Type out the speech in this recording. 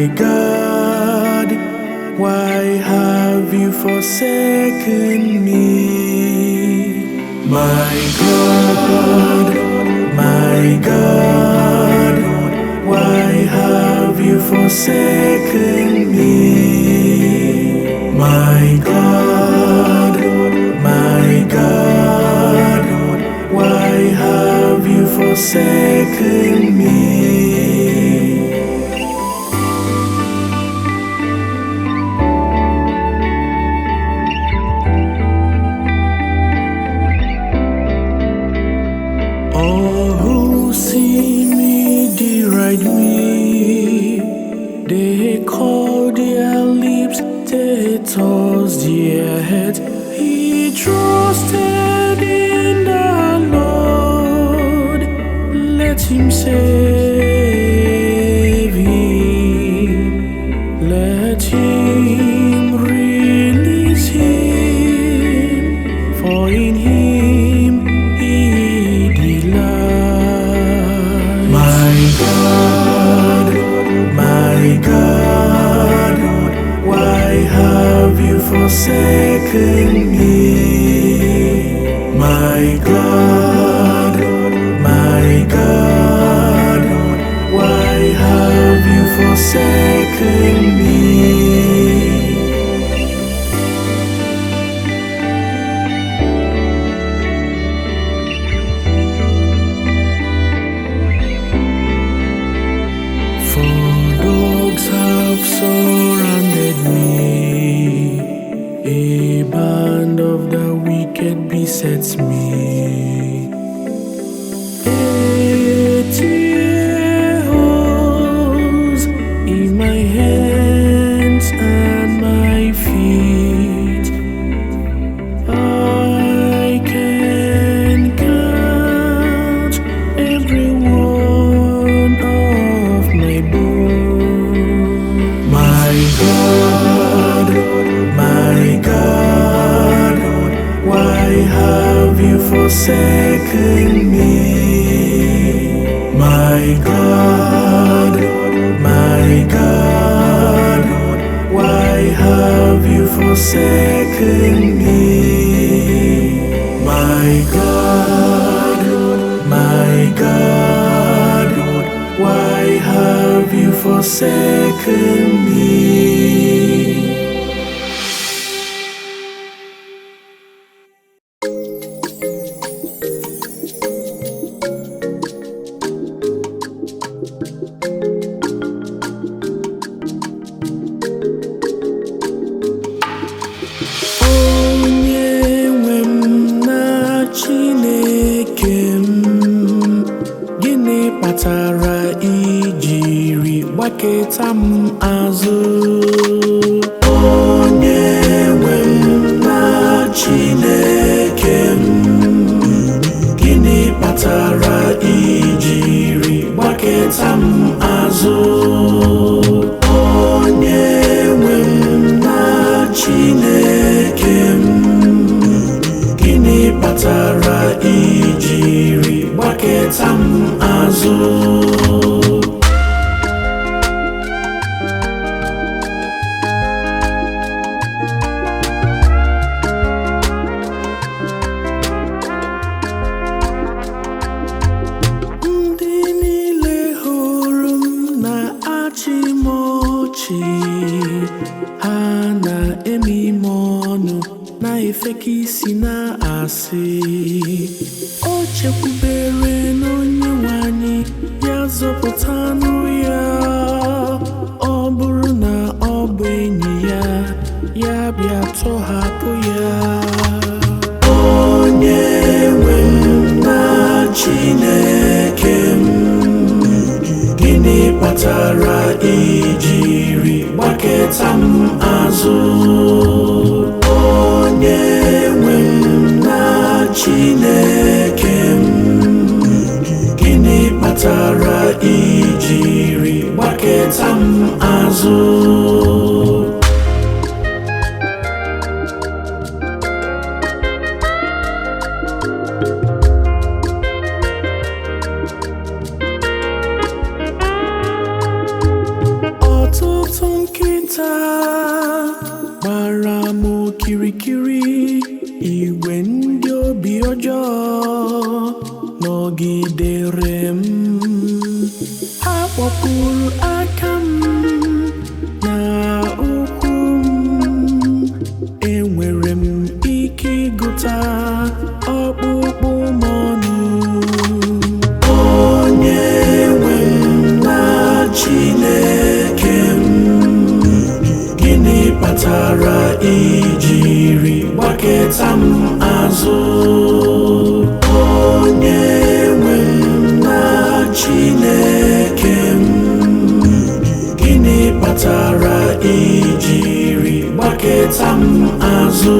My God, why have you forsaken me? My God, why have you forsaken me? My God, why have you forsaken me? All who see me deride me. They call their lips, they toss their heads. He trusted in the Lord, let him save him, let him release him, for in him he delights. My God, why have you forsaken me? My God, why have you forsaken me? For dogs have surrounded me, a band of the wicked besets me. Tears in my hands and my feet. I can count every one of my bones. My God, why have you forsaken me? My God, why have you forsaken me? My God, why have you forsaken me? Kpatara ijiri gbaketa m azụ? Onye nwe m na Chineke m, gịnị kpatara ijiri gbaketa m azụ? Onye nwe m na Chineke m, gịnị kpatara ijiri gbaketa m azụ? Ndị niile hụrụ m na-achị m ọchị, ha na-eme m ọnụ, na-efeka isi na-asị, o chekwubere n'Onyenwe anyị, ya zọpụtanụ ya. Ọ bụrụ na ọ bụ enyi ya, ya bịa tọhapụ ya. Onye nwe m na Chineke m, gịnị kpatara ijiri gbaketa m azụ? Onye nwe m na Chineke m, gịnị kpatara ijiri gbaketa m azụ? Ọtụtụ ịgụta gbara m okirikiri, igwe ndị obi ọjọọ nọgidere m. Ha kpọpụrụ aka m na ụkwụ m, enwere m ike ịgụta ọkpụkpụ m ọnụ. Onye nwe m na Chineke m, gịnị kpatara ijiri gbaketa m azụ? Onye nwe m na Chineke m, gịnị kpatara ijiri gbaketa m azụ?